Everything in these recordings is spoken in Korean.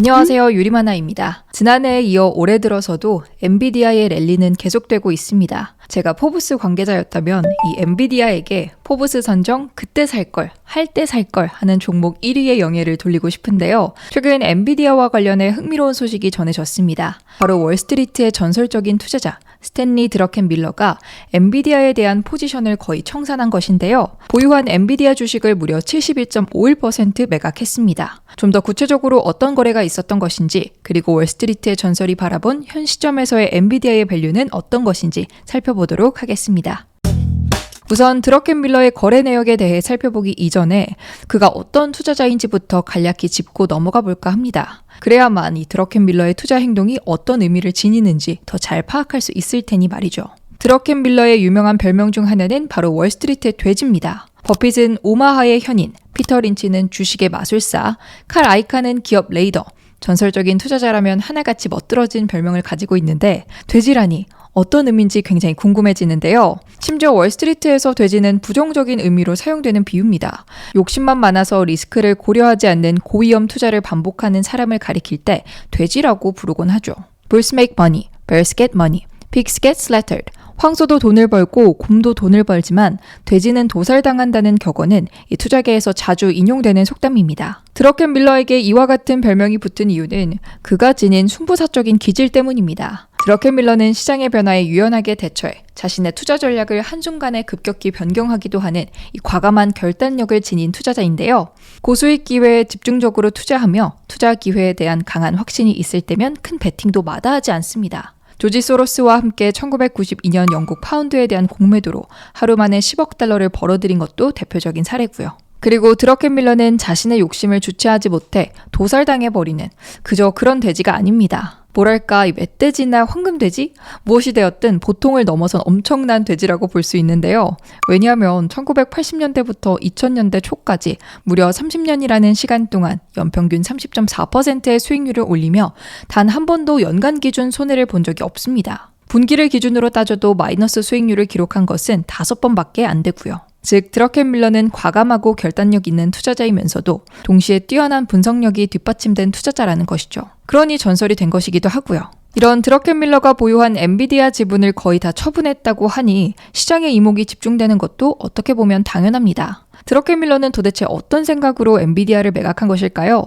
안녕하세요. 유리마나입니다. 지난해에 이어 올해 들어서도 엔비디아의 랠리는 계속되고 있습니다. 제가 포브스 관계자였다면 이 엔비디아에게 포브스 선정 그때 살걸, 할 때 살걸 하는 종목 1위의 영예를 돌리고 싶은데요. 최근 엔비디아와 관련해 흥미로운 소식이 전해졌습니다. 바로 월스트리트의 전설적인 투자자 스탠리 드러켄밀러가 엔비디아에 대한 포지션을 거의 청산한 것인데요. 보유한 엔비디아 주식을 무려 71.51% 매각했습니다. 좀 더 구체적으로 어떤 거래가 있었던 것인지, 그리고 월스트리트의 전설이 바라본 현 시점에서의 엔비디아의 밸류는 어떤 것인지 살펴보도록 하겠습니다. 우선 드러켄밀러의 거래 내역에 대해 살펴보기 이전에 그가 어떤 투자자인지부터 간략히 짚고 넘어가 볼까 합니다. 그래야만 이 드러켄밀러의 투자 행동이 어떤 의미를 지니는지 더 잘 파악할 수 있을 테니 말이죠. 드러켄밀러의 유명한 별명 중 하나는 바로 월스트리트의 돼지입니다. 버핏은 오마하의 현인, 피터 린치는 주식의 마술사, 칼 아이칸은 기업 레이더, 전설적인 투자자라면 하나같이 멋들어진 별명을 가지고 있는데 돼지라니 어떤 의미인지 굉장히 궁금해지는데요. 심지어 월스트리트에서 돼지는 부정적인 의미로 사용되는 비유입니다. 욕심만 많아서 리스크를 고려하지 않는 고위험 투자를 반복하는 사람을 가리킬 때 돼지라고 부르곤 하죠. Bulls make money, bears get money, pigs get slaughtered. 황소도 돈을 벌고 곰도 돈을 벌지만 돼지는 도살당한다는 격언은 이 투자계에서 자주 인용되는 속담입니다. 드러켄밀러에게 이와 같은 별명이 붙은 이유는 그가 지닌 순부사적인 기질 때문입니다. 드러켄밀러는 시장의 변화에 유연하게 대처해 자신의 투자 전략을 한순간에 급격히 변경하기도 하는 이 과감한 결단력을 지닌 투자자인데요. 고수익 기회에 집중적으로 투자하며 투자 기회에 대한 강한 확신이 있을 때면 큰 베팅도 마다하지 않습니다. 조지 소로스와 함께 1992년 영국 파운드에 대한 공매도로 하루 만에 10억 달러를 벌어들인 것도 대표적인 사례고요. 그리고 드러켄밀러는 자신의 욕심을 주체하지 못해 도살당해버리는 그저 그런 돼지가 아닙니다. 뭐랄까 이 멧돼지나 황금돼지? 무엇이 되었든 보통을 넘어선 엄청난 돼지라고 볼 수 있는데요. 왜냐하면 1980년대부터 2000년대 초까지 무려 30년이라는 시간 동안 연평균 30.4%의 수익률을 올리며 단 한 번도 연간 기준 손해를 본 적이 없습니다. 분기를 기준으로 따져도 마이너스 수익률을 기록한 것은 5번밖에 안 되고요. 즉 드러켄밀러는 과감하고 결단력 있는 투자자이면서도 동시에 뛰어난 분석력이 뒷받침된 투자자라는 것이죠. 그러니 전설이 된 것이기도 하고요. 이런 드러켄밀러가 보유한 엔비디아 지분을 거의 다 처분했다고 하니 시장에 이목이 집중되는 것도 어떻게 보면 당연합니다. 드러켄밀러는 도대체 어떤 생각으로 엔비디아를 매각한 것일까요?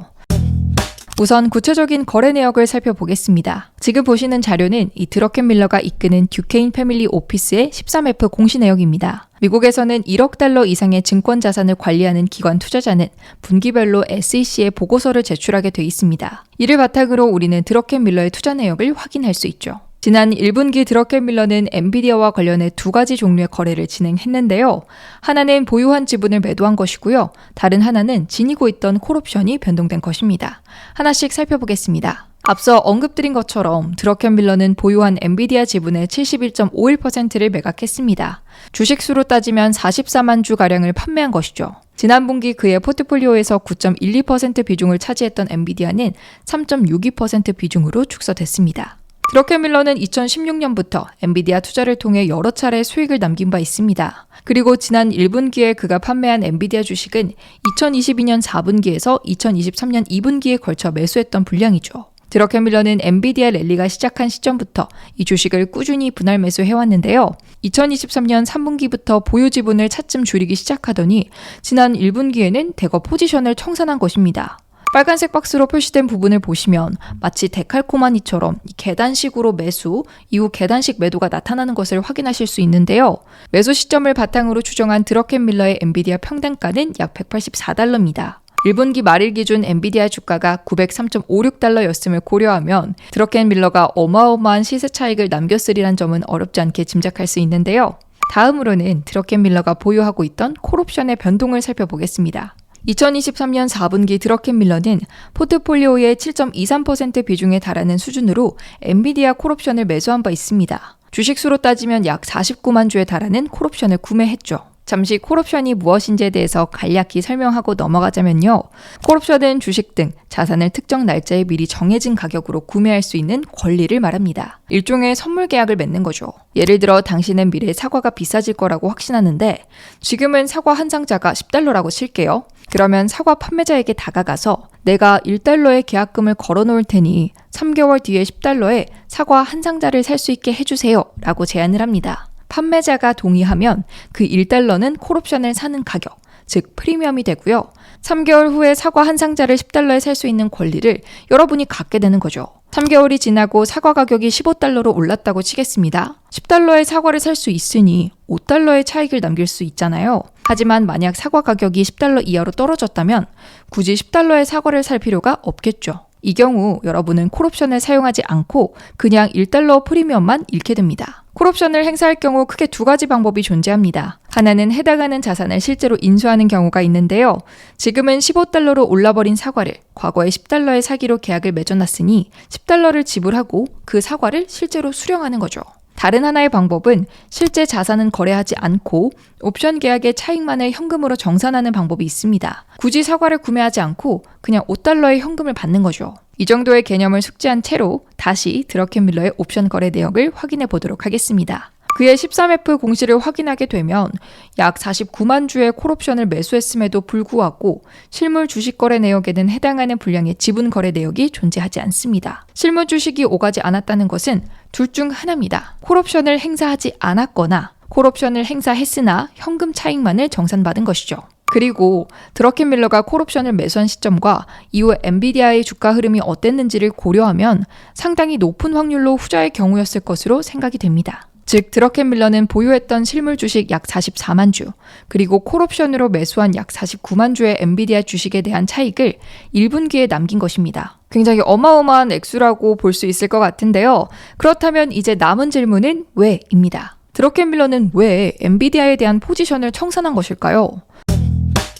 우선 구체적인 거래 내역을 살펴보겠습니다. 지금 보시는 자료는 이 드러켄밀러가 이끄는 듀케인 패밀리 오피스의 13F 공시 내역입니다. 미국에서는 1억 달러 이상의 증권 자산을 관리하는 기관 투자자는 분기별로 SEC에 보고서를 제출하게 돼 있습니다. 이를 바탕으로 우리는 드러켄밀러의 투자 내역을 확인할 수 있죠. 지난 1분기 드러켄밀러는 엔비디아와 관련해 2가지 종류의 거래를 진행했는데요. 하나는 보유한 지분을 매도한 것이고요. 다른 하나는 지니고 있던 콜옵션이 변동된 것입니다. 하나씩 살펴보겠습니다. 앞서 언급드린 것처럼 드러켄밀러는 보유한 엔비디아 지분의 71.51%를 매각했습니다. 주식수로 따지면 44만 주가량을 판매한 것이죠. 지난 분기 그의 포트폴리오에서 9.12% 비중을 차지했던 엔비디아는 3.62% 비중으로 축소됐습니다. 드러켄밀러는 2016년부터 엔비디아 투자를 통해 여러 차례 수익을 남긴 바 있습니다. 그리고 지난 1분기에 그가 판매한 엔비디아 주식은 2022년 4분기에서 2023년 2분기에 걸쳐 매수했던 분량이죠. 드러켄밀러는 엔비디아 랠리가 시작한 시점부터 이 주식을 꾸준히 분할 매수해왔는데요. 2023년 3분기부터 보유 지분을 차츰 줄이기 시작하더니 지난 1분기에는 대거 포지션을 청산한 것입니다. 빨간색 박스로 표시된 부분을 보시면 마치 데칼코마니처럼 계단식으로 매수, 이후 계단식 매도가 나타나는 것을 확인하실 수 있는데요. 매수 시점을 바탕으로 추정한 드러켄밀러의 엔비디아 평단가는 약 184달러입니다. 1분기 말일 기준 엔비디아 주가가 903.56달러였음을 고려하면 드러켄밀러가 어마어마한 시세 차익을 남겼으리란 점은 어렵지 않게 짐작할 수 있는데요. 다음으로는 드러켄밀러가 보유하고 있던 콜옵션의 변동을 살펴보겠습니다. 2023년 4분기 드러켄밀러는 포트폴리오의 7.23% 비중에 달하는 수준으로 엔비디아 콜옵션을 매수한 바 있습니다. 주식수로 따지면 약 49만 주에 달하는 콜옵션을 구매했죠. 잠시 콜옵션이 무엇인지에 대해서 간략히 설명하고 넘어가자면요. 콜옵션은 주식 등 자산을 특정 날짜에 미리 정해진 가격으로 구매할 수 있는 권리를 말합니다. 일종의 선물 계약을 맺는 거죠. 예를 들어 당신은 미래에 사과가 비싸질 거라고 확신하는데 지금은 사과 한 상자가 $10라고 칠게요. 그러면 사과 판매자에게 다가가서 내가 $1의 계약금을 걸어놓을 테니 3개월 뒤에 $10에 사과 한 상자를 살 수 있게 해주세요 라고 제안을 합니다. 판매자가 동의하면 그 $1는 콜옵션을 사는 가격, 즉 프리미엄이 되고요. 3개월 후에 사과 한 상자를 $10에 살 수 있는 권리를 여러분이 갖게 되는 거죠. 3개월이 지나고 사과 가격이 $15로 올랐다고 치겠습니다. $10의 사과를 살 수 있으니 $5의 차익을 남길 수 있잖아요. 하지만 만약 사과 가격이 $10 이하로 떨어졌다면 굳이 $10의 사과를 살 필요가 없겠죠. 이 경우 여러분은 콜옵션을 사용하지 않고 그냥 $1 프리미엄만 잃게 됩니다. 콜옵션을 행사할 경우 크게 두 가지 방법이 존재합니다. 하나는 해당하는 자산을 실제로 인수하는 경우가 있는데요. 지금은 $15로 올라버린 사과를 과거에 $10에 사기로 계약을 맺어놨으니 $10를 지불하고 그 사과를 실제로 수령하는 거죠. 다른 하나의 방법은 실제 자산은 거래하지 않고 옵션 계약의 차익만을 현금으로 정산하는 방법이 있습니다. 굳이 사과를 구매하지 않고 그냥 $5의 현금을 받는 거죠. 이 정도의 개념을 숙지한 채로 다시 드러켄밀러의 옵션 거래 내역을 확인해 보도록 하겠습니다. 그의 13F 공시를 확인하게 되면 약 49만 주의 콜옵션을 매수했음에도 불구하고 실물 주식 거래 내역에는 해당하는 분량의 지분 거래 내역이 존재하지 않습니다. 실물 주식이 오가지 않았다는 것은 둘 중 하나입니다. 콜옵션을 행사하지 않았거나 콜옵션을 행사했으나 현금 차익만을 정산받은 것이죠. 그리고 드러켄밀러가 콜옵션을 매수한 시점과 이후 엔비디아의 주가 흐름이 어땠는지를 고려하면 상당히 높은 확률로 후자의 경우였을 것으로 생각이 됩니다. 즉 드러켄밀러는 보유했던 실물 주식 약 44만 주, 그리고 콜옵션으로 매수한 약 49만 주의 엔비디아 주식에 대한 차익을 1분기에 남긴 것입니다. 굉장히 어마어마한 액수라고 볼 수 있을 것 같은데요. 그렇다면 이제 남은 질문은 왜입니다. 드러켄밀러는 왜 엔비디아에 대한 포지션을 청산한 것일까요?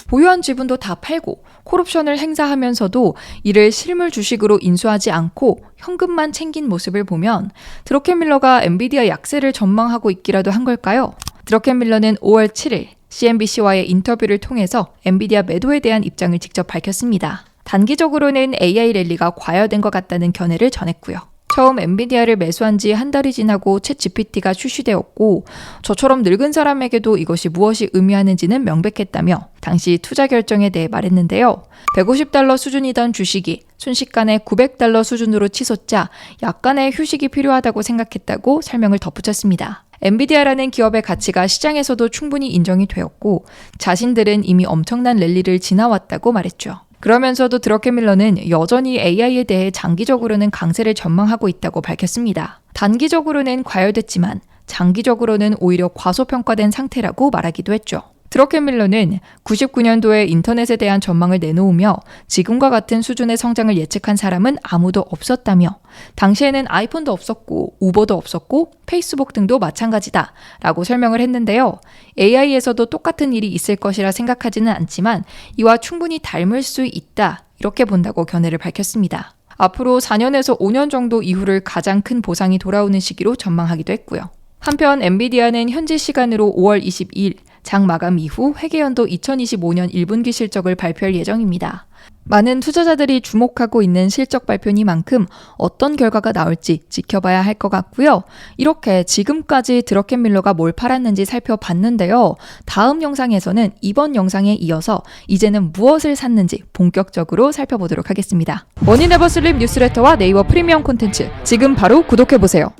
보유한 지분도 다 팔고 콜옵션을 행사하면서도 이를 실물 주식으로 인수하지 않고 현금만 챙긴 모습을 보면 드러켄밀러가 엔비디아 약세를 전망하고 있기라도 한 걸까요? 드러켄밀러는 5월 7일 CNBC와의 인터뷰를 통해서 엔비디아 매도에 대한 입장을 직접 밝혔습니다. 단기적으로는 AI 랠리가 과열된 것 같다는 견해를 전했고요. 처음 엔비디아를 매수한 지 한 달이 지나고 챗GPT가 출시되었고 저처럼 늙은 사람에게도 이것이 무엇이 의미하는지는 명백했다며 당시 투자 결정에 대해 말했는데요. $150 수준이던 주식이 순식간에 $900 수준으로 치솟자 약간의 휴식이 필요하다고 생각했다고 설명을 덧붙였습니다. 엔비디아라는 기업의 가치가 시장에서도 충분히 인정이 되었고 자신들은 이미 엄청난 랠리를 지나왔다고 말했죠. 그러면서도 드러켄밀러는 여전히 AI에 대해 장기적으로는 강세를 전망하고 있다고 밝혔습니다. 단기적으로는 과열됐지만 장기적으로는 오히려 과소평가된 상태라고 말하기도 했죠. 드러켄밀러는 99년도에 인터넷에 대한 전망을 내놓으며 지금과 같은 수준의 성장을 예측한 사람은 아무도 없었다며 당시에는 아이폰도 없었고 우버도 없었고 페이스북 등도 마찬가지다 라고 설명을 했는데요. AI에서도 똑같은 일이 있을 것이라 생각하지는 않지만 이와 충분히 닮을 수 있다 이렇게 본다고 견해를 밝혔습니다. 앞으로 4년에서 5년 정도 이후를 가장 큰 보상이 돌아오는 시기로 전망하기도 했고요. 한편 엔비디아는 현지 시간으로 5월 22일 장 마감 이후 회계연도 2025년 1분기 실적을 발표할 예정입니다. 많은 투자자들이 주목하고 있는 실적 발표니만큼 어떤 결과가 나올지 지켜봐야 할 것 같고요. 이렇게 지금까지 드러켄밀러가 뭘 팔았는지 살펴봤는데요. 다음 영상에서는 이번 영상에 이어서 이제는 무엇을 샀는지 본격적으로 살펴보도록 하겠습니다. 머니네버슬립 뉴스레터와 네이버 프리미엄 콘텐츠 지금 바로 구독해보세요.